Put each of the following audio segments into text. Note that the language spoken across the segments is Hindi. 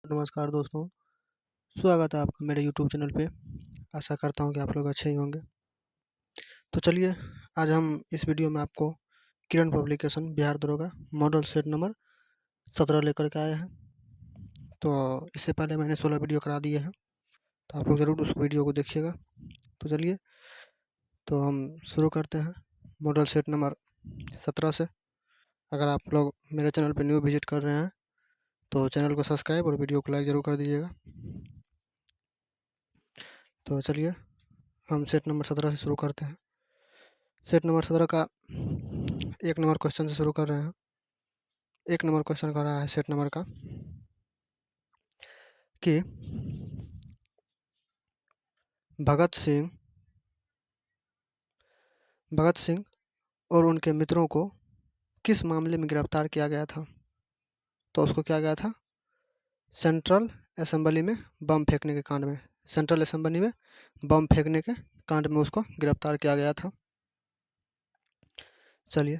नमस्कार दोस्तों, स्वागत है आपका मेरे यूट्यूब चैनल पे। आशा करता हूँ कि आप लोग अच्छे ही होंगे। तो चलिए, आज हम इस वीडियो में आपको किरण पब्लिकेशन बिहार दरोगा मॉडल सेट नंबर 17 लेकर के आए हैं। तो इससे पहले मैंने 16 वीडियो करा दिए हैं, तो आप लोग ज़रूर उस वीडियो को देखिएगा। तो चलिए, तो हम शुरू करते हैं मॉडल सेट नंबर 17 से। अगर आप लोग मेरे चैनल पर न्यू विजिट कर रहे हैं तो चैनल को सब्सक्राइब और वीडियो को लाइक ज़रूर कर दीजिएगा। तो चलिए, हम सेट नंबर 17 से शुरू करते हैं। सेट नंबर 17 का 1 नंबर क्वेश्चन से शुरू कर रहे हैं। 1 नंबर क्वेश्चन कर रहा है सेट नंबर का कि भगत सिंह और उनके मित्रों को किस मामले में गिरफ्तार किया गया था? तो उसको किया गया था सेंट्रल असेंबली में बम फेंकने के कांड में। सेंट्रल असेंबली में बम फेंकने के कांड में उसको गिरफ्तार किया गया था। चलिए,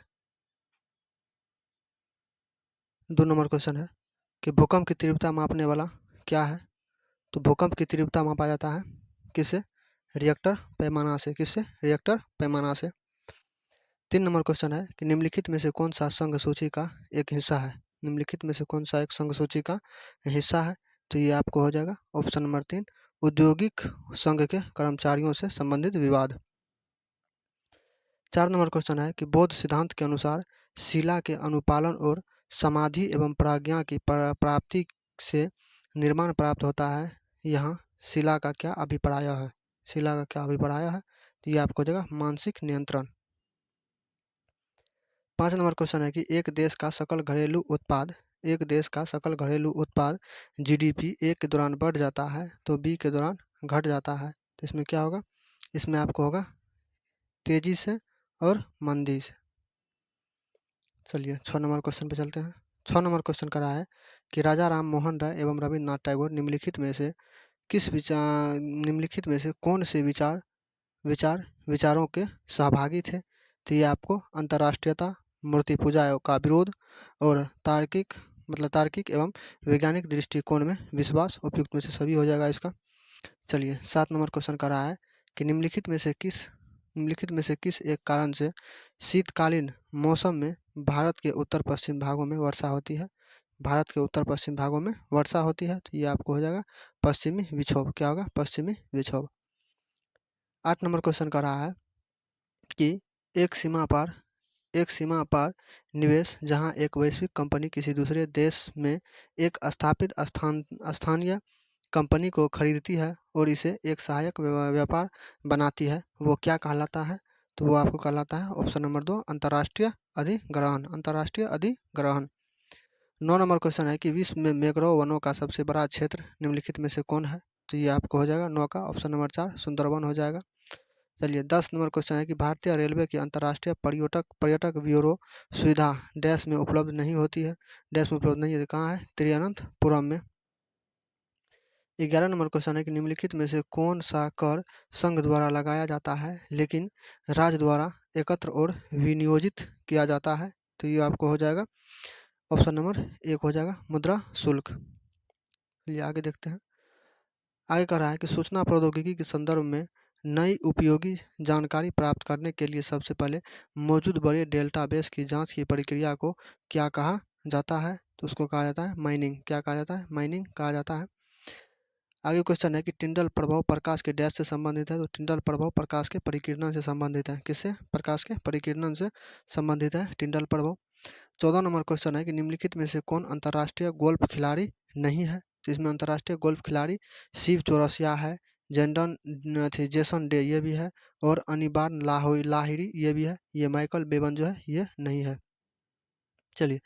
2 नंबर क्वेश्चन है कि भूकंप की तीव्रता मापने वाला क्या है? तो भूकंप की तीव्रता मापा जाता है किससे? रिएक्टर पैमाना से। किससे? रिएक्टर पैमाना से। 3 नंबर क्वेश्चन है कि निम्नलिखित में से कौन सा संघ सूची का एक हिस्सा है? निम्नलिखित में से कौन सा एक संघ सूची का हिस्सा है? तो ये आपको हो जाएगा ऑप्शन नंबर 3, औद्योगिक संघ के कर्मचारियों से संबंधित विवाद। 4 नंबर क्वेश्चन है कि बौद्ध सिद्धांत के अनुसार शिला के अनुपालन और समाधि एवं प्रज्ञा की प्राप्ति से निर्माण प्राप्त होता है। यहाँ शिला का क्या अभिप्राय है? शिला का क्या अभिप्राय है? तो ये आपको हो जाएगा मानसिक नियंत्रण। 5 नंबर क्वेश्चन है कि एक देश का सकल घरेलू उत्पाद जीडीपी ए के दौरान बढ़ जाता है तो बी के दौरान घट जाता है। तो इसमें क्या होगा? इसमें आपको होगा तेजी से और मंदी से। चलिए, 6 नंबर क्वेश्चन पे चलते हैं। 6 नंबर क्वेश्चन का रहा है कि राजा राम मोहन राय एवं रविन्द्रनाथ टैगोर निम्नलिखित में से कौन से विचारों के सहभागी थे? तो ये आपको अंतर्राष्ट्रीयता, मूर्ति पूजा का विरोध और तार्किक एवं वैज्ञानिक दृष्टिकोण में विश्वास उपयुक्त में से सभी हो जाएगा इसका। चलिए, 7 नंबर क्वेश्चन का रहा है कि निम्नलिखित में से किस एक कारण से शीतकालीन मौसम में भारत के उत्तर पश्चिम भागों में वर्षा होती है? भारत के उत्तर पश्चिम भागों में वर्षा होती है। तो ये आपको हो जाएगा पश्चिमी विक्षोभ। क्या होगा? पश्चिमी विक्षोभ। 8 नंबर क्वेश्चन का रहा है कि एक सीमा पार निवेश जहां एक वैश्विक कंपनी किसी दूसरे देश में एक स्थानीय कंपनी को खरीदती है और इसे एक सहायक व्यापार बनाती है, वो क्या कहलाता है? तो वो आपको कहलाता है ऑप्शन नंबर 2, अंतर्राष्ट्रीय अधिग्रहण। 9 नंबर क्वेश्चन है कि विश्व में मैंग्रोव वनों का सबसे बड़ा क्षेत्र निम्नलिखित में से कौन है? तो ये आपको हो जाएगा 9 का ऑप्शन नंबर 4, सुंदरवन हो जाएगा। चलिए, 10 नंबर क्वेश्चन है कि भारतीय रेलवे की अंतर्राष्ट्रीय पर्यटक ब्यूरो सुविधा डैश में उपलब्ध नहीं होती है। डैश में उपलब्ध नहीं है, कहाँ है? तिरुवनंतपुरम में। 11 नंबर क्वेश्चन है कि निम्नलिखित में से कौन सा कर संघ द्वारा लगाया जाता है लेकिन राज्य द्वारा एकत्र और विनियोजित किया जाता है? तो ये आपको हो जाएगा ऑप्शन नंबर 1 हो जाएगा मुद्रा शुल्क। चलिए, आगे देखते हैं। आगे कह रहा है कि सूचना प्रौद्योगिकी के संदर्भ में नई उपयोगी जानकारी प्राप्त करने के लिए सबसे पहले मौजूद बड़े डेटाबेस की जांच की प्रक्रिया को क्या कहा जाता है? तो उसको कहा जाता है माइनिंग। क्या कहा जाता है? माइनिंग कहा जाता है। आगे क्वेश्चन है कि टिंडल प्रभाव प्रकाश के डैश से संबंधित है। तो टिंडल प्रभाव प्रकाश के परिकिरणन से संबंधित है। किससे? प्रकाश के परिकिरणन से संबंधित है टिंडल प्रभाव। 14 नंबर क्वेश्चन है कि निम्नलिखित में से कौन अंतर्राष्ट्रीय गोल्फ खिलाड़ी नहीं है? तो इसमें अंतर्राष्ट्रीय गोल्फ खिलाड़ी शिव चौरसिया है, जेसन डे ये भी है, और अनिबार लाहिरी ये भी है। ये माइकल बेवन जो है ये नहीं है। चलिए,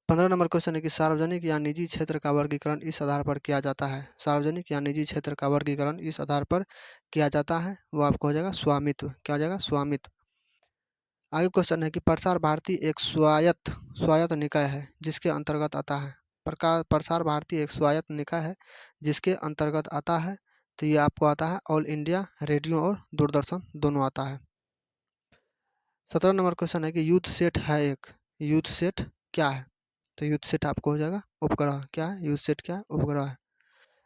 15 नंबर क्वेश्चन है कि सार्वजनिक या निजी क्षेत्र का वर्गीकरण इस आधार पर किया जाता है। सार्वजनिक या निजी क्षेत्र का वर्गीकरण इस आधार पर किया जाता है, वो आपको हो जाएगा स्वामित्व। क्या हो जाएगा? स्वामित्व। आगे क्वेश्चन है कि प्रसार भारती एक स्वायत्त निकाय है जिसके अंतर्गत आता है। प्रसार भारती एक स्वायत्त निकाय है जिसके अंतर्गत आता है। तो ये आपको आता है ऑल इंडिया रेडियो और दूरदर्शन दोनों आता है। 17 नंबर क्वेश्चन है कि यूथ सेट है एक। यूथ सेट क्या है? तो यूथ सेट आपको हो जाएगा उपग्रह। क्या है? यूथ सेट क्या है? उपग्रह है।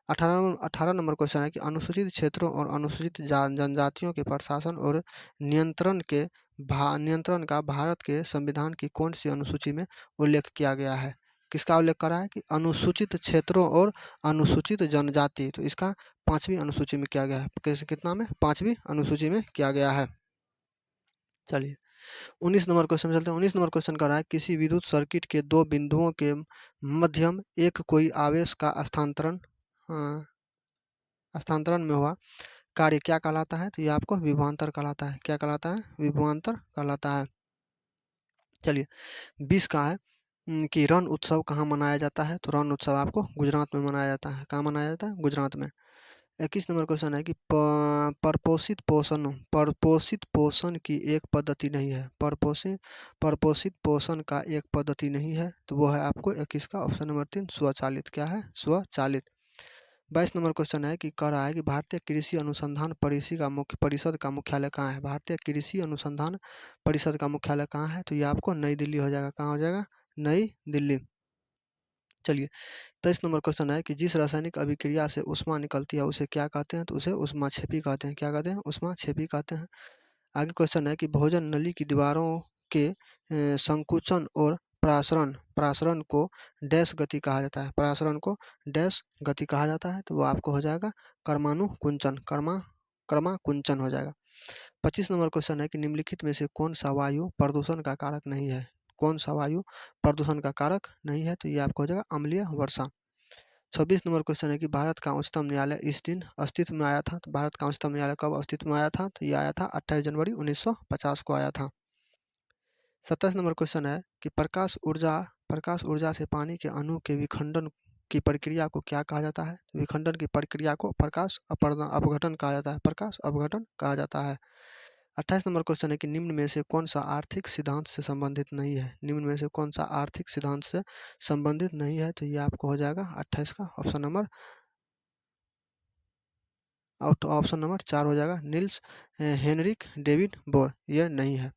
18 नंबर क्वेश्चन है कि अनुसूचित क्षेत्रों और अनुसूचित जनजातियों के प्रशासन और नियंत्रण का भारत के संविधान की कौन सी अनुसूची में उल्लेख किया गया है? किसका उल्लेख करा है कि अनुसूचित क्षेत्रों और अनुसूचित जनजाति, तो इसका 5वीं अनुसूची में किया गया है। कैसे, कितना में? 5वीं अनुसूची में किया गया है। चलिए 19 नंबर क्वेश्चन में चलते हैं। 19 नंबर क्वेश्चन कर रहा है किसी विद्युत सर्किट के दो बिंदुओं के मध्यम एक कोई आवेश का स्थानांतरण में हुआ कार्य क्या कहलाता है? तो ये आपको विभवांतर कहलाता है। क्या कहलाता है? विभवांतर कहलाता है। चलिए 20 का है कि रण उत्सव कहाँ मनाया जाता है? तो रण उत्सव आपको गुजरात में मनाया जाता है। कहाँ मनाया जाता है? गुजरात में। 21 नंबर क्वेश्चन है कि परपोषित पोषण की एक पद्धति नहीं है। परपोषित पोषण का एक पद्धति नहीं है, तो वो है आपको 21 का ऑप्शन नंबर 3 स्वचालित। क्या है? स्वचालित। 22 नंबर क्वेश्चन है कि कह रहा है कि भारतीय कृषि अनुसंधान परिषद का मुख्यालय कहाँ है? भारतीय कृषि अनुसंधान परिषद का मुख्यालय कहाँ है? तो ये आपको नई दिल्ली हो जाएगा। कहाँ हो जाएगा? नई दिल्ली। चलिए 23 नंबर क्वेश्चन है कि जिस रासायनिक अभिक्रिया से ऊष्मा निकलती है उसे क्या कहते हैं? तो उसे ऊष्माक्षेपी कहते हैं। क्या कहते हैं? ऊष्माक्षेपी कहते हैं। आगे क्वेश्चन है कि भोजन नली की दीवारों के संकुचन और प्रासरण को डैश गति कहा जाता है। प्रासरण को डैश गति कहा जाता है, तो वो आपको हो जाएगा कर्माकुंचन हो जाएगा। 25 नंबर क्वेश्चन है कि निम्नलिखित में से कौन सा वायु प्रदूषण का कारक नहीं है? कौन सा वायु प्रदूषण का कारक नहीं है? तो ये आपको हो जाएगा अम्लीय वर्षा। 26 नंबर क्वेश्चन है कि भारत का उच्चतम न्यायालय इस दिन अस्तित्व में आया था। तो भारत का उच्चतम न्यायालय कब अस्तित्व में आया था? तो ये आया था 28 जनवरी 1950 को आया था। 27 नंबर क्वेश्चन है कि प्रकाश ऊर्जा से पानी के अणु के विखंडन की प्रक्रिया को क्या कहा जाता है? विखंडन की प्रक्रिया को प्रकाश अपघटन कहा जाता है। प्रकाश अपघटन कहा जाता है। 28 नंबर क्वेश्चन है कि निम्न में से कौन सा आर्थिक सिद्धांत से संबंधित नहीं है? निम्न में से कौन सा आर्थिक सिद्धांत से संबंधित नहीं है? तो ये आपको हो जाएगा 28 का ऑप्शन नंबर 4 हो जाएगा। निल्स हेनरिक डेविड बोर, ये नहीं है।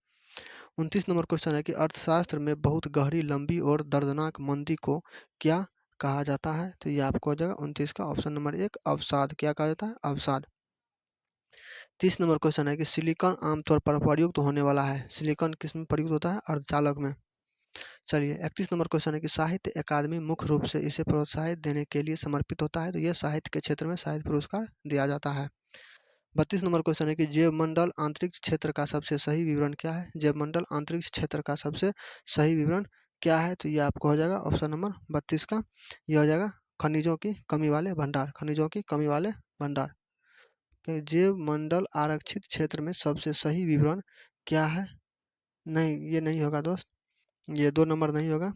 29 नंबर क्वेश्चन है कि अर्थशास्त्र में बहुत गहरी, लंबी और दर्दनाक मंदी को क्या कहा जाता है? तो ये आपको हो जाएगा 29 का ऑप्शन नंबर 1 अवसाद। क्या कहा जाता है? अवसाद। 30 नंबर क्वेश्चन है कि सिलिकॉन आमतौर पर प्रयुक्त होने वाला है। सिलिकॉन किस में प्रयुक्त होता है? अर्धचालक में। चलिए 31 नंबर क्वेश्चन है कि साहित्य अकादमी मुख्य रूप से इसे प्रोत्साहित देने के लिए समर्पित होता है। तो यह साहित्य के क्षेत्र में साहित्य पुरस्कार दिया जाता है। 32 नंबर क्वेश्चन है कि जैवमंडल अंतरिक्ष क्षेत्र का सबसे सही विवरण क्या है? जैवमंडल अंतरिक्ष क्षेत्र का सबसे सही विवरण क्या है? तो ये आपको हो जाएगा ऑप्शन नंबर 32 का, ये हो जाएगा खनिजों की कमी वाले भंडार। खनिजों की कमी वाले भंडार। जैवमंडल आरक्षित क्षेत्र में सबसे सही विवरण क्या है? नहीं, ये नहीं होगा दोस्त, ये 2 नंबर नहीं होगा।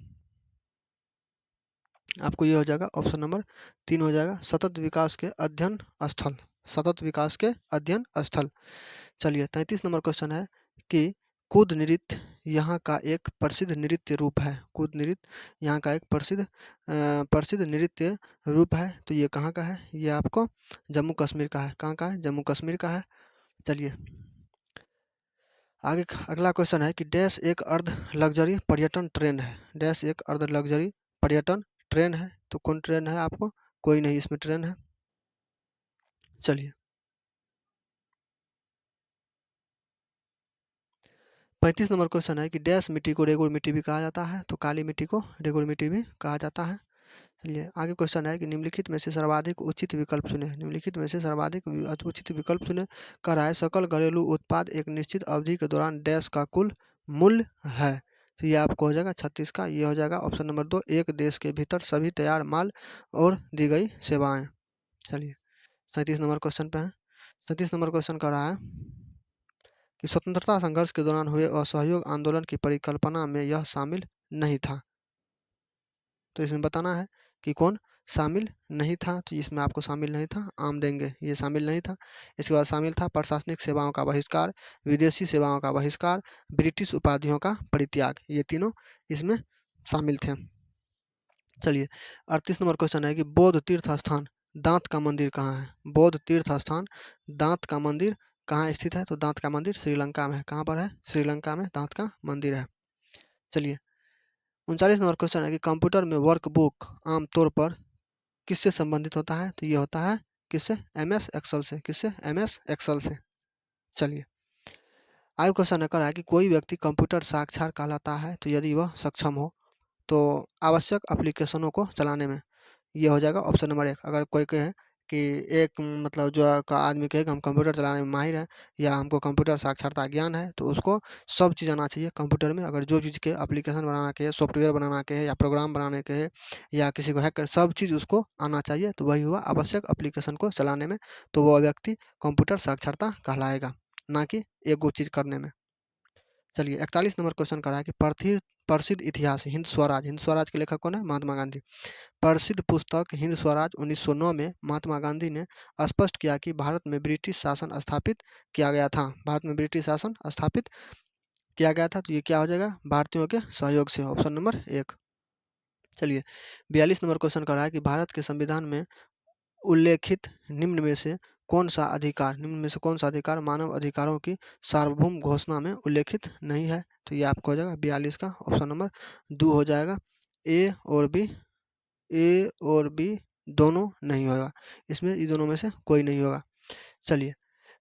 आपको ये हो जाएगा ऑप्शन नंबर 3 हो जाएगा सतत विकास के अध्ययन स्थल। सतत विकास के अध्ययन स्थल। चलिए 33 नंबर क्वेश्चन है कि कूद नृत्य यहाँ का एक प्रसिद्ध नृत्य रूप है। कूद नृत्य यहाँ का एक प्रसिद्ध नृत्य रूप है, तो ये कहाँ का है? ये आपको जम्मू कश्मीर का है। कहाँ का है? जम्मू कश्मीर का है। चलिए आगे अगला क्वेश्चन है कि डैश एक अर्ध लग्जरी पर्यटन ट्रेन है। डैश एक अर्ध लग्जरी पर्यटन ट्रेन है, तो कौन ट्रेन है? आपको कोई नहीं इसमें ट्रेन है। चलिए 35 नंबर क्वेश्चन है कि डैश मिट्टी को रेगुड़ मिट्टी भी कहा जाता है। तो काली मिट्टी को रेगुड़ मिट्टी भी कहा जाता है। चलिए आगे क्वेश्चन है कि निम्नलिखित में से सर्वाधिक उचित विकल्प चुने। निम्नलिखित में से सर्वाधिक उचित विकल्प चुने। कह रहा है सकल घरेलू उत्पाद एक निश्चित अवधि के दौरान डैश का कुल मूल्य है। तो ये आपको हो जाएगा 36 का, ये हो जाएगा ऑप्शन नंबर 2 एक देश के भीतर सभी तैयार माल और दी गई सेवाएं। चलिए 37 नंबर क्वेश्चन पे है। 37 नंबर क्वेश्चन कर रहा है कि स्वतंत्रता संघर्ष के दौरान हुए असहयोग आंदोलन की परिकल्पना में यह शामिल नहीं था। तो इसमें बताना है कि कौन शामिल नहीं था। तो इसमें आपको शामिल नहीं था आम देंगे, ये शामिल नहीं था। इसके बाद शामिल था प्रशासनिक सेवाओं का बहिष्कार, विदेशी सेवाओं का बहिष्कार, ब्रिटिश उपाधियों का परित्याग, ये तीनों इसमें शामिल थे। चलिए 38 नंबर क्वेश्चन है कि बौद्ध तीर्थ स्थान दांत का मंदिर कहाँ है? बौद्ध तीर्थ स्थान दांत का मंदिर कहाँ स्थित है? तो दांत का मंदिर श्रीलंका में है। कहाँ पर है? श्रीलंका में दांत का मंदिर है। चलिए 39 नंबर क्वेश्चन है कि कंप्यूटर में वर्कबुक आमतौर पर किससे संबंधित होता है? तो ये होता है किससे? MS एक्सेल से। किससे? MS एक्सेल से। चलिए, आगे क्वेश्चन कर रहा है कि कोई व्यक्ति कंप्यूटर साक्षर कहलाता है तो यदि वह सक्षम हो तो आवश्यक एप्लीकेशनों को चलाने में। ये हो जाएगा ऑप्शन नंबर 1। अगर कोई कहे कि एक मतलब जो का आदमी कहे कि हम कंप्यूटर चलाने में माहिर हैं या हमको कंप्यूटर साक्षरता ज्ञान है, तो उसको सब चीज़ आना चाहिए कंप्यूटर में। अगर जो चीज़ के एप्लीकेशन बनाना के है, सॉफ्टवेयर बनाना के है या प्रोग्राम बनाने के है या किसी को हैक कर, सब चीज़ उसको आना चाहिए, तो वही हुआ आवश्यक एप्लीकेशन को चलाने में। तो वह व्यक्ति कंप्यूटर साक्षरता कहलाएगा, ना कि एक वो चीज़ करने में। चलिए, 41 नंबर क्वेश्चन कर रहा है कि प्रसिद्ध इतिहास हिंद स्वराज। हिंद स्वराज के लेखक कौन है? महात्मा गांधी। प्रसिद्ध पुस्तक हिंद स्वराज 1909 में महात्मा गांधी ने स्पष्ट किया कि भारत में ब्रिटिश शासन स्थापित किया गया था। भारत में ब्रिटिश शासन स्थापित किया गया था, तो ये क्या हो जाएगा? भारतीयों के सहयोग से। Option number 1। चलिए, 42 नंबर क्वेश्चन कर रहा है कि भारत के संविधान में उल्लेखित निम्न में से कौन सा अधिकार मानव अधिकारों की सार्वभौम घोषणा में उल्लेखित नहीं है? तो ये आपको हो जाएगा 42 का ऑप्शन नंबर 2 हो जाएगा। ए और बी दोनों नहीं होगा, इसमें ये दोनों में से कोई नहीं होगा। चलिए,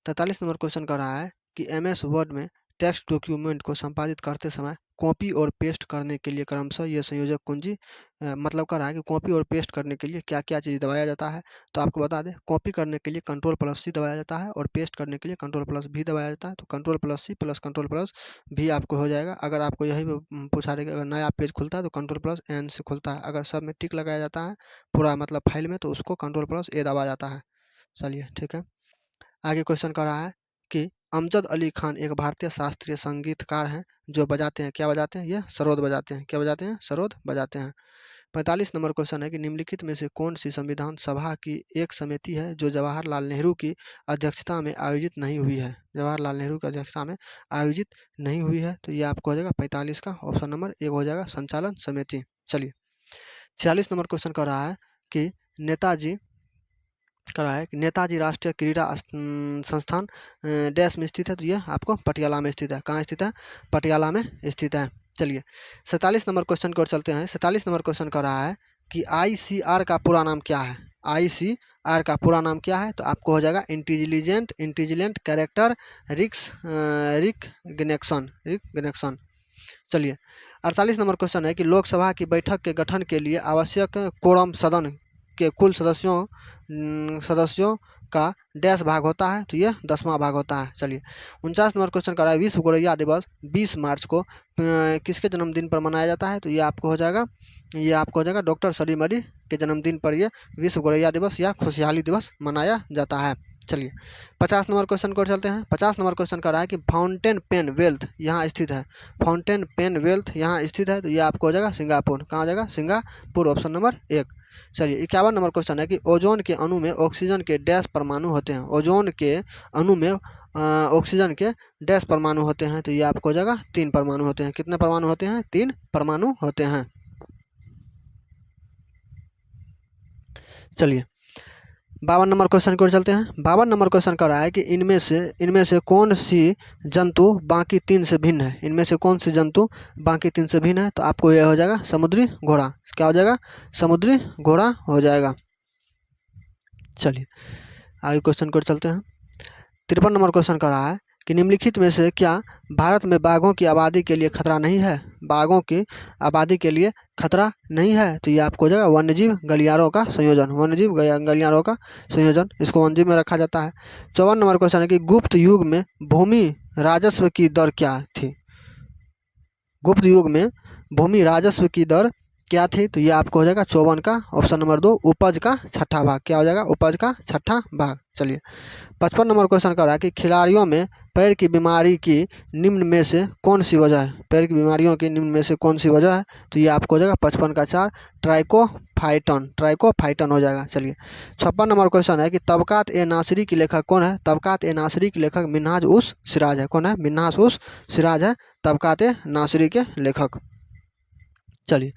43 नंबर क्वेश्चन कर रहा है कि MS वर्ड में टेक्स्ट डॉक्यूमेंट को संपादित करते समय कॉपी और पेस्ट करने के लिए क्रमशः ये संयोजक कुंजी मतलब कर रहा है कि कॉपी और पेस्ट करने के लिए क्या क्या चीज़ दबाया जाता है। तो आपको बता दें, कॉपी करने के लिए Ctrl+C दबाया जाता है और पेस्ट करने के लिए Ctrl+V दबाया जाता है। तो Ctrl+C प्लस Ctrl+V आपको हो जाएगा। अगर आपको यही पूछा रहेगा, अगर नया पेज खुलता है तो Ctrl+N से खुलता है। अगर सब में टिक लगाया जाता है पूरा मतलब फाइल में, तो उसको Ctrl+A दबाया जाता है। चलिए, ठीक है। आगे क्वेश्चन कर रहा है कि अमजद अली खान एक भारतीय शास्त्रीय संगीतकार हैं जो बजाते हैं, क्या बजाते हैं? ये सरोद बजाते हैं। क्या बजाते हैं? सरोद बजाते हैं। 45 नंबर क्वेश्चन है कि निम्नलिखित में से कौन सी संविधान सभा की एक समिति है जो जवाहरलाल नेहरू की अध्यक्षता में आयोजित नहीं हुई है? जवाहरलाल नेहरू की अध्यक्षता में आयोजित नहीं हुई है, तो ये आपको हो जाएगा 45 का ऑप्शन नंबर 1 हो जाएगा, संचालन समिति। चलिए, 46 नंबर क्वेश्चन कर रहा है कि नेताजी राष्ट्रीय क्रीड़ा संस्थान डैश में स्थित है, तो ये आपको पटियाला में स्थित है। कहाँ स्थित है? पटियाला में स्थित है। चलिए, 47 नंबर क्वेश्चन की ओर चलते हैं। 47 नंबर क्वेश्चन कर रहा है कि ICR का पूरा नाम क्या है? ICR का पूरा नाम क्या है? तो आपको हो जाएगा इंटेलिजेंट कैरेक्टर रिकग्निशन। चलिए, 48 नंबर क्वेश्चन है कि लोकसभा की बैठक के गठन के लिए आवश्यक कोरम सदन के कुल सदस्यों का डैश भाग होता है, तो ये 10वां भाग होता है। चलिए, 49 नंबर क्वेश्चन कर रहा है विश्व गौरैया दिवस 20 मार्च को किसके जन्मदिन पर मनाया जाता है? तो ये आपको हो जाएगा डॉक्टर सलीम अली के जन्मदिन पर ये विश्व गौरैया दिवस या खुशहाली दिवस मनाया जाता है। चलिए, 50 नंबर क्वेश्चन को चलते हैं। 50 नंबर क्वेश्चन कर रहा है कि फाउंटेन पेन वेल्थ यहाँ स्थित है। फाउंटेन पेन वेल्थ यहाँ स्थित है, तो ये आपको हो जाएगा सिंगापुर। कहाँ हो जाएगा? Singapore, option number 1। चलिए, 51 नंबर क्वेश्चन है कि ओजोन के अणु में ऑक्सीजन के डैश परमाणु होते हैं। ओजोन के अणु में ऑक्सीजन के डैश परमाणु होते हैं, तो ये आपको हो जाएगा 3 परमाणु होते हैं। कितने परमाणु होते हैं? 3 परमाणु होते हैं। चलिए, 52 नंबर क्वेश्चन की ओर चलते हैं। 52 नंबर क्वेश्चन कर रहा है कि इनमें से कौन सी जंतु बाकी 3 से भिन्न है? इनमें से कौन सी जंतु बाकी 3 से भिन्न है? तो आपको यह हो जाएगा समुद्री घोड़ा। क्या हो जाएगा? समुद्री घोड़ा हो जाएगा। चलिए, आगे क्वेश्चन की ओर चलते हैं। 53 नंबर क्वेश्चन कर रहा है कि निम्नलिखित में से क्या भारत में बाघों की आबादी के लिए खतरा नहीं है? बाघों की आबादी के लिए खतरा नहीं है, तो ये आपको हो जाएगा वन्यजीव गलियारों का संयोजन। वन्यजीव गलियारों का संयोजन, इसको वन्यजीव में रखा जाता है। 54 नंबर क्वेश्चन है कि गुप्त युग में भूमि राजस्व की दर क्या थी? गुप्त युग में भूमि राजस्व की दर क्या थी? तो ये आपको हो जाएगा 54 का ऑप्शन नंबर 2 उपज का छठा भाग। क्या हो जाएगा? उपज का छठा भाग। चलिए, 55 नंबर क्वेश्चन कर रहा है कि खिलाड़ियों में पैर की बीमारी की निम्न में से कौन सी वजह है? पैर की बीमारियों की निम्न में से कौन सी वजह है? तो ये आपको हो जाएगा 55 का 4 ट्राइकोफाइटन हो जाएगा। चलिए, 56 नंबर क्वेश्चन है कि तबकात ए नासिरी की लेखक कौन है? तबकात ए नासिरी की लेखक मिन्हाज उस सिराज है। कौन है? मिन्हाज उस सिराज है तबकात ए नासिरी के लेखक। चलिए,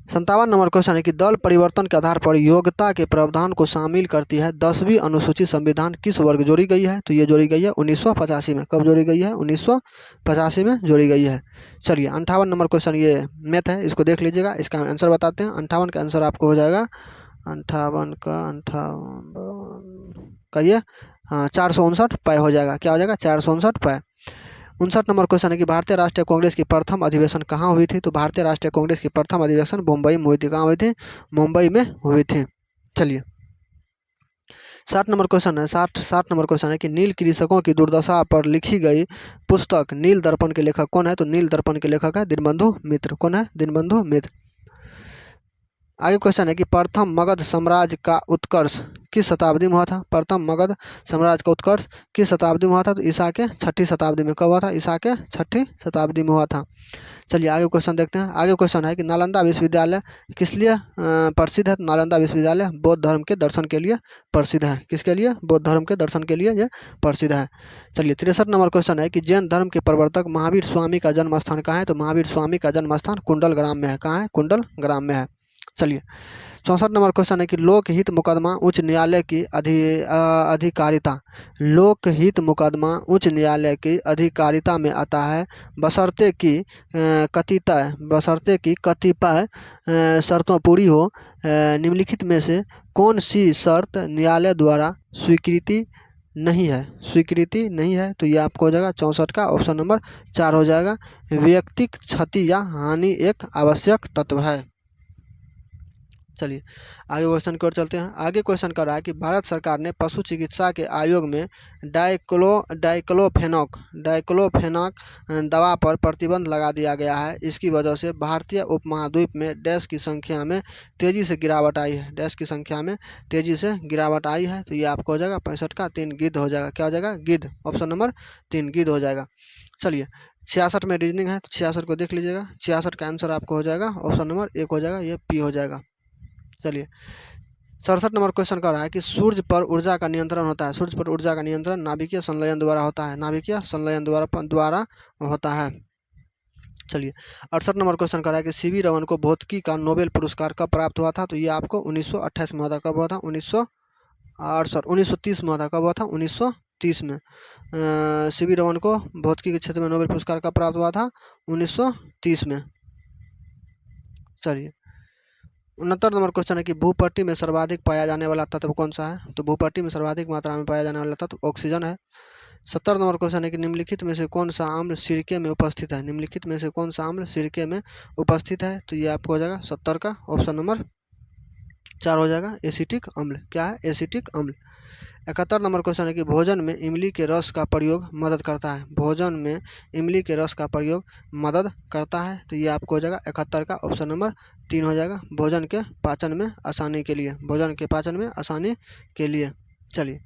57 नंबर क्वेश्चन है कि दल परिवर्तन के आधार पर योग्यता के प्रावधान को शामिल करती है 10वीं अनुसूची संविधान किस वर्ग जोड़ी गई है? तो ये जोड़ी गई है 1985 में। कब जोड़ी गई है? 1985 में जोड़ी गई है। चलिए, 58 नंबर क्वेश्चन ये मैथ है, इसको देख लीजिएगा, इसका आंसर बताते हैं। 58 का आंसर आपको हो जाएगा 58 का 58 का ये 459 पै हो जाएगा। क्या हो जाएगा? 459 पै। 59 नंबर क्वेश्चन है कि भारतीय राष्ट्रीय कांग्रेस की प्रथम अधिवेशन कहाँ हुई थी? तो भारतीय राष्ट्रीय कांग्रेस की प्रथम अधिवेशन मुंबई में हुई थी। कहाँ हुई थी? मुंबई में हुई थी। चलिए 60 नंबर क्वेश्चन है। 60 नंबर क्वेश्चन है कि नील कृषकों की दुर्दशा पर लिखी गई पुस्तक नील दर्पण के लेखक कौन है? तो नील दर्पण के लेखक है दीनबंधु मित्र। कौन है? दीनबंधु मित्र। आगे क्वेश्चन है कि प्रथम मगध साम्राज्य का उत्कर्ष किस शताब्दी में हुआ था? प्रथम मगध साम्राज्य का उत्कर्ष किस शताब्दी में हुआ था? तो ईसा के 6ठी शताब्दी में। कब हुआ था? ईसा के 6ठी शताब्दी में हुआ था। चलिए आगे क्वेश्चन देखते हैं। आगे क्वेश्चन है कि नालंदा विश्वविद्यालय किस लिए प्रसिद्ध है? तो नालंदा विश्वविद्यालय बौद्ध धर्म के दर्शन के लिए प्रसिद्ध है। किसके लिए? बौद्ध धर्म के दर्शन के लिए ये प्रसिद्ध है। चलिए 63 नंबर क्वेश्चन है कि जैन धर्म के प्रवर्तक महावीर स्वामी का जन्म स्थान कहाँ है? तो महावीर स्वामी का जन्म स्थान कुंडल ग्राम में है। कहाँ है? कुंडल ग्राम में है। चलिए 64 नंबर क्वेश्चन है कि लोकहित मुकदमा उच्च न्यायालय की अधिकारिता लोकहित मुकदमा उच्च न्यायालय की अधिकारिता में आता है बशर्ते कि कतिपय शर्तों पूरी हो। निम्नलिखित में से कौन सी शर्त न्यायालय द्वारा स्वीकृति नहीं है? तो ये आपको हो जाएगा 64 का ऑप्शन नंबर 4 हो जाएगा। व्यक्तिक क्षति या हानि एक आवश्यक तत्व है। चलिए आगे क्वेश्चन की ओर चलते हैं। आगे क्वेश्चन कर रहा है कि भारत सरकार ने पशु चिकित्सा के आयोग में डाइक्लोफेनाक दवा पर प्रतिबंध लगा दिया गया है। इसकी वजह से भारतीय उपमहाद्वीप में डैश की संख्या में तेज़ी से गिरावट आई है। डैश की संख्या में तेज़ी से गिरावट आई है। तो ये आपको हो जाएगा 65 का 3 गिद्ध हो जाएगा। क्या हो जाएगा? गिद्ध। ऑप्शन नंबर 3 गिद्ध हो जाएगा। चलिए 66 में रीजनिंग है तो 66 को देख लीजिएगा। 66 का आंसर आपको हो जाएगा ऑप्शन नंबर 1 हो जाएगा। ये पी हो जाएगा। चलिए 67 नंबर क्वेश्चन कर रहा है कि सूर्य पर ऊर्जा का नियंत्रण होता है। सूर्य पर ऊर्जा का नियंत्रण नाभिकीय संलयन द्वारा होता है। नाभिकीय संलयन द्वारा होता है। चलिए 68 नंबर क्वेश्चन कर रहा है कि सीवी रमन को भौतिकी का नोबेल पुरस्कार कब प्राप्त हुआ था? तो ये आपको 1928 में हुआ था। कब हुआ था? 1930 में हुआ था। कब हुआ था? 1930 में। सीवी रमन को भौतिकी के क्षेत्र में नोबेल पुरस्कार कब प्राप्त हुआ था? 1930 में। चलिए 69 नंबर क्वेश्चन है कि भूपट्टी में सर्वाधिक पाया जाने वाला तत्व कौन सा है? तो भूपट्टी में सर्वाधिक मात्रा में पाया जाने वाला तत्व ऑक्सीजन है। 70 नंबर क्वेश्चन है कि निम्नलिखित में से कौन सा अम्ल सिरके में उपस्थित है? निम्नलिखित में से कौन सा अम्ल सिरके में उपस्थित है? तो ये आपको हो जाएगा 70 का ऑप्शन नंबर 4 हो जाएगा। एसिटिक अम्ल। क्या है? एसिटिक अम्ल। 71 नंबर क्वेश्चन है कि भोजन में इमली के रस का प्रयोग मदद करता है। भोजन में इमली के रस का प्रयोग मदद करता है। तो ये आपको हो जाएगा 71 का ऑप्शन नंबर 3 हो जाएगा। भोजन के पाचन में आसानी के लिए। भोजन के पाचन में आसानी के लिए। चलिए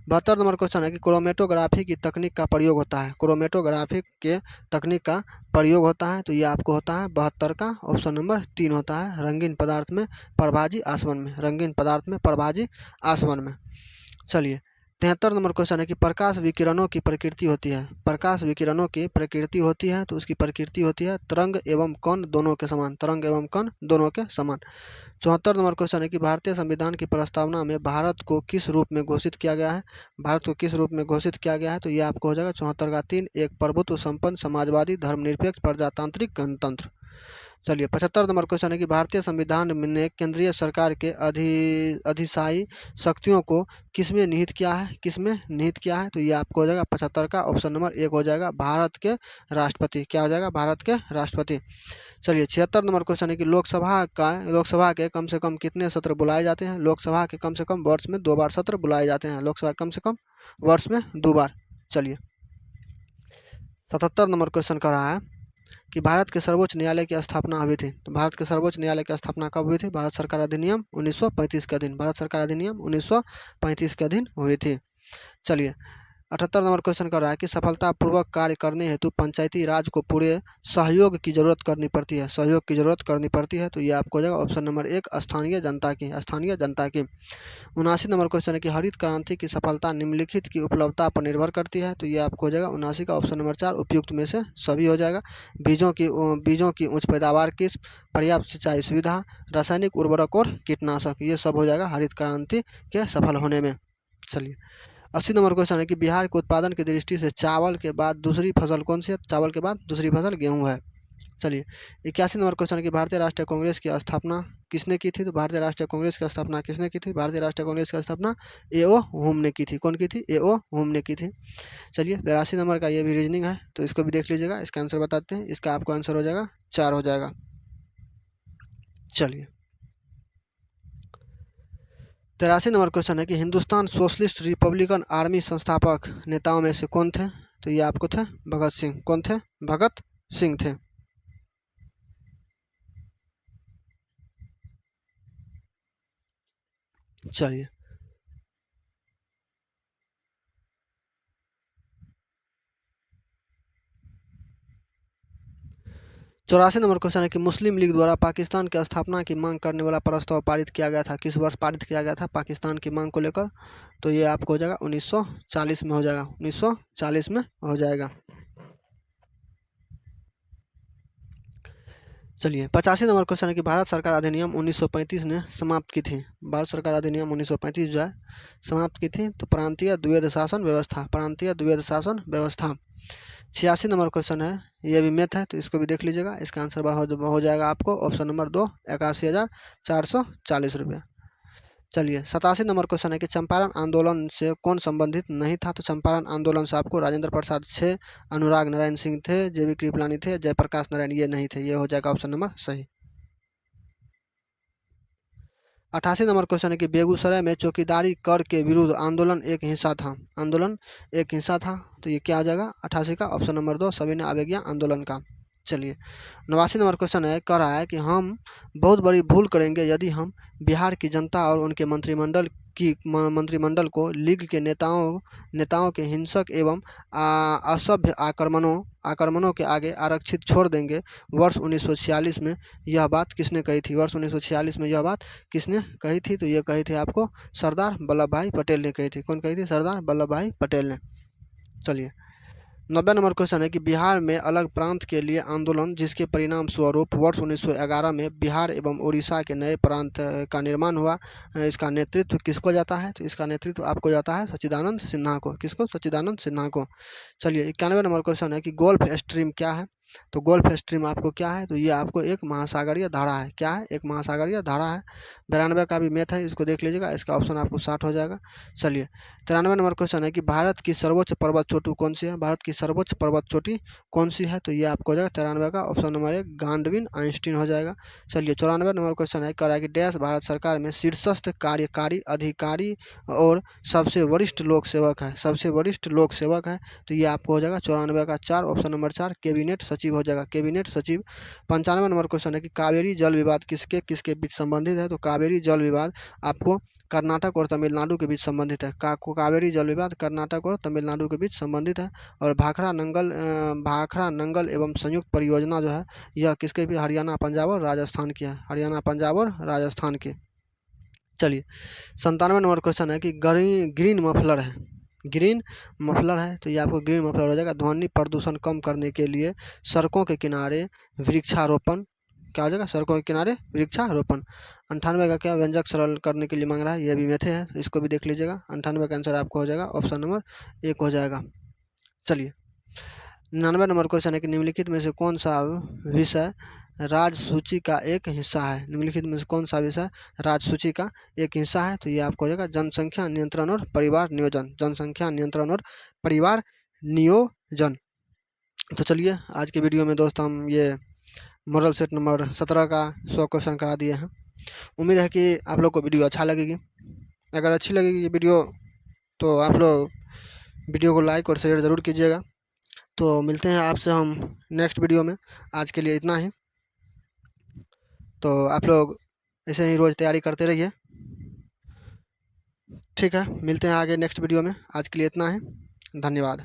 72 नंबर क्वेश्चन है कि क्रोमेटोग्राफी की तकनीक का प्रयोग होता है। क्रोमेटोग्राफी के तकनीक का प्रयोग होता है। तो ये आपको होता है 72 का ऑप्शन नंबर 3 होता है। रंगीन पदार्थ में प्रभाजी आसवन में। रंगीन पदार्थ में प्रभाजी आसवन में। चलिए 73 नंबर क्वेश्चन है कि प्रकाश विकिरणों की प्रकृति होती है। प्रकाश विकिरणों की प्रकृति होती है तो उसकी प्रकृति होती है तरंग एवं कण दोनों के समान। तरंग एवं कण दोनों के समान। 74 नंबर क्वेश्चन है कि भारतीय संविधान की प्रस्तावना में भारत को किस रूप में घोषित किया गया है? भारत को किस रूप में घोषित किया गया है? तो ये आपको हो जाएगा 74 का 3। एक प्रभुत्व संपन्न समाजवादी धर्मनिरपेक्ष प्रजातांत्रिक गणतंत्र। चलिए 75 नंबर क्वेश्चन है कि भारतीय संविधान ने केंद्रीय सरकार के अधिशासी शक्तियों को किसमें निहित किया है? किसमें निहित किया है? तो ये आपको हो जाएगा 75 का ऑप्शन नंबर 1 हो जाएगा। भारत के राष्ट्रपति। क्या हो जाएगा? भारत के राष्ट्रपति। चलिए 76 नंबर क्वेश्चन है कि लोकसभा के कम से कम कितने सत्र बुलाए जाते हैं? लोकसभा के कम से कम वर्ष में 2 बार सत्र बुलाए जाते हैं। लोकसभा कम से कम वर्ष में 2 बार। चलिए 77 नंबर क्वेश्चन कर रहा है कि भारत के सर्वोच्च न्यायालय की स्थापना हुई थी। तो भारत के सर्वोच्च न्यायालय की स्थापना कब हुई थी? भारत सरकार अधिनियम 1935 के अधीन। भारत सरकार अधिनियम 1935 के अधीन हुई थी। चलिए 78 नंबर क्वेश्चन कर रहा है कि सफलतापूर्वक कार्य करने हेतु पंचायती राज को पूरे सहयोग की जरूरत करनी पड़ती है। सहयोग की जरूरत करनी पड़ती है। तो ये आपको हो जाएगा ऑप्शन नंबर 1 स्थानीय जनता की। स्थानीय जनता की। 79 नंबर क्वेश्चन है कि हरित क्रांति की सफलता निम्नलिखित की उपलब्धता पर निर्भर करती है। तो ये आपको हो जाएगा 79 का ऑप्शन नंबर 4 उपयुक्त में से सभी हो जाएगा। बीजों की उच्च पैदावार की पर्याप्त सिंचाई सुविधा, रासायनिक उर्वरक और कीटनाशक, ये सब हो जाएगा हरित क्रांति के सफल होने में। चलिए 80 नंबर क्वेश्चन है कि बिहार के उत्पादन की दृष्टि से चावल के बाद दूसरी फसल कौन सी है? चावल के बाद दूसरी फसल गेहूँ है। चलिए 81 नंबर क्वेश्चन है कि भारतीय राष्ट्रीय कांग्रेस की स्थापना किसने की थी? तो भारतीय राष्ट्रीय कांग्रेस की स्थापना किसने की थी? भारतीय राष्ट्रीय कांग्रेस की स्थापना A.O. होम ने की थी। कौन की थी? A.O. होम ने की थी। चलिए 82 नंबर का ये भी रीजनिंग है, तो इसको भी देख लीजिएगा। इसका आंसर बताते हैं। इसका आपको आंसर हो जाएगा 4 हो जाएगा। चलिए 83 नंबर क्वेश्चन है कि हिंदुस्तान सोशलिस्ट रिपब्लिकन आर्मी संस्थापक नेताओं में से कौन थे? तो ये आपको थे भगत सिंह। कौन थे? भगत सिंह थे। चलिए 84 नंबर क्वेश्चन है कि मुस्लिम लीग द्वारा पाकिस्तान की स्थापना की मांग करने वाला प्रस्ताव पारित किया गया था। किस वर्ष पारित किया गया था पाकिस्तान की मांग को लेकर? तो ये आपको हो जाएगा 1940 में हो जाएगा। 1940 में हो जाएगा। चलिए 85 नंबर क्वेश्चन है कि भारत सरकार अधिनियम 1935 ने समाप्त की थी। भारत सरकार अधिनियम 1935 जो है समाप्त की थी। तो प्रांतीय द्वैध शासन व्यवस्था, प्रांतीय द्वैध शासन व्यवस्था। 86 नंबर क्वेश्चन है, ये भी मैथ है, तो इसको भी देख लीजिएगा। इसका आंसर हो जाएगा आपको ऑप्शन नंबर 2 81,440 रुपये। चलिए 87 नंबर क्वेश्चन है कि चंपारण आंदोलन से कौन संबंधित नहीं था? तो चंपारण आंदोलन से आपको राजेंद्र प्रसाद थे, अनुराग नारायण सिंह थे, JB कृपलानी थे, जयप्रकाश नारायण ये नहीं थे। ये हो जाएगा ऑप्शन नंबर सही। 88 नंबर क्वेश्चन है कि बेगूसराय में चौकीदारी कर के विरुद्ध आंदोलन एक हिस्सा था। आंदोलन एक हिस्सा था, तो ये क्या आ जाएगा 88 का ऑप्शन नंबर 2 सविनय अवज्ञा आंदोलन का। चलिए 89 नंबर क्वेश्चन है, कह रहा है कि हम बहुत बड़ी भूल करेंगे यदि हम बिहार की जनता और उनके मंत्रिमंडल को लीग के नेताओं के हिंसक एवं असभ्य आक्रमणों के आगे आरक्षित छोड़ देंगे। वर्ष 1946 में यह बात किसने कही थी? वर्ष 1946 में यह बात किसने कही थी? तो ये कही थी आपको सरदार वल्लभ भाई पटेल ने कही थी। कौन कही थी? सरदार वल्लभ भाई पटेल ने। चलिए 90 नंबर क्वेश्चन है कि बिहार में अलग प्रांत के लिए आंदोलन जिसके परिणाम स्वरूप वर्ष 1911 में बिहार एवं उड़ीसा के नए प्रांत का निर्माण हुआ, इसका नेतृत्व किसको जाता है? तो इसका नेतृत्व आपको जाता है सच्चिदानंद सिन्हा को। किसको? सच्चिदानंद सिन्हा को। चलिए 91 नंबर क्वेश्चन है कि गोल्फ स्ट्रीम क्या है? तो गोल्फ स्ट्रीम आपको क्या है? तो ये आपको एक महासागरीय धारा है। क्या है? एक महासागरीय धारा है। 92 का भी मैथ है, इसको देख लीजिएगा। इसका ऑप्शन आपको 60 हो जाएगा। चलिए 93 नंबर क्वेश्चन है कि भारत की सर्वोच्च पर्वत चोटी कौन सी है? भारत की सर्वोच्च पर्वत चोटी कौन सी है? तो ये आपको हो जाएगा 93 का ऑप्शन नंबर 1 गांडविन आइंस्टीन हो जाएगा। चलिए 94 नंबर क्वेश्चन है, कह रहा है कि डैश भारत सरकार में शीर्षस्थ कार्यकारी अधिकारी और सबसे वरिष्ठ लोक सेवक है। सबसे वरिष्ठ लोक सेवक है, तो ये आपको हो जाएगा 94 का 4 ऑप्शन नंबर 4 कैबिनेट सचिव हो जाएगा। कैबिनेट सचिव। 95 नंबर क्वेश्चन है कि कावेरी जल विवाद किसके किसके बीच संबंधित है? तो कावेरी जल विवाद आपको कर्नाटक और तमिलनाडु के बीच संबंधित है। कावेरी जल विवाद कर्नाटक और तमिलनाडु के बीच संबंधित है। और भाखड़ा नंगल एवं संयुक्त परियोजना जो है यह किसके भी? हरियाणा पंजाब और राजस्थान की है। हरियाणा पंजाब और राजस्थान की। चलिए 97 नंबर क्वेश्चन है कि ग्रीन मफलर है। ग्रीन मफलर है, तो ये आपको ग्रीन मफलर हो जाएगा। ध्वनि प्रदूषण कम करने के लिए सड़कों के किनारे वृक्षारोपण क्या हो जाएगा? सड़कों के किनारे वृक्षारोपण। 98 का क्या? व्यंजक सरल करने के लिए मांग रहा है। ये भी मैथे है, तो इसको भी देख लीजिएगा। 98 का आंसर आपको हो जाएगा ऑप्शन नंबर 1 हो जाएगा। चलिए 99 नंबर क्वेश्चन है कि निम्नलिखित में से कौन सा विषय राजसूची का एक हिस्सा है? निम्नलिखित में से कौन सा विषय राजसूची का एक हिस्सा है? तो ये आपको हो जाएगा जनसंख्या नियंत्रण और परिवार नियोजन। जनसंख्या नियंत्रण और परिवार नियोजन। तो चलिए आज के वीडियो में दोस्त हम ये मॉडल सेट नंबर 17 का 100 क्वेश्चन करा दिए हैं। उम्मीद है कि आप लोग को वीडियो अच्छा लगेगी। अगर अच्छी लगेगी ये वीडियो तो आप लोग वीडियो को लाइक और शेयर ज़रूर कीजिएगा। तो मिलते हैं आपसे हम नेक्स्ट वीडियो में। आज के लिए इतना ही। तो आप लोग ऐसे ही रोज़ तैयारी करते रहिए। ठीक है, मिलते हैं आगे नेक्स्ट वीडियो में। आज के लिए इतना ही। धन्यवाद।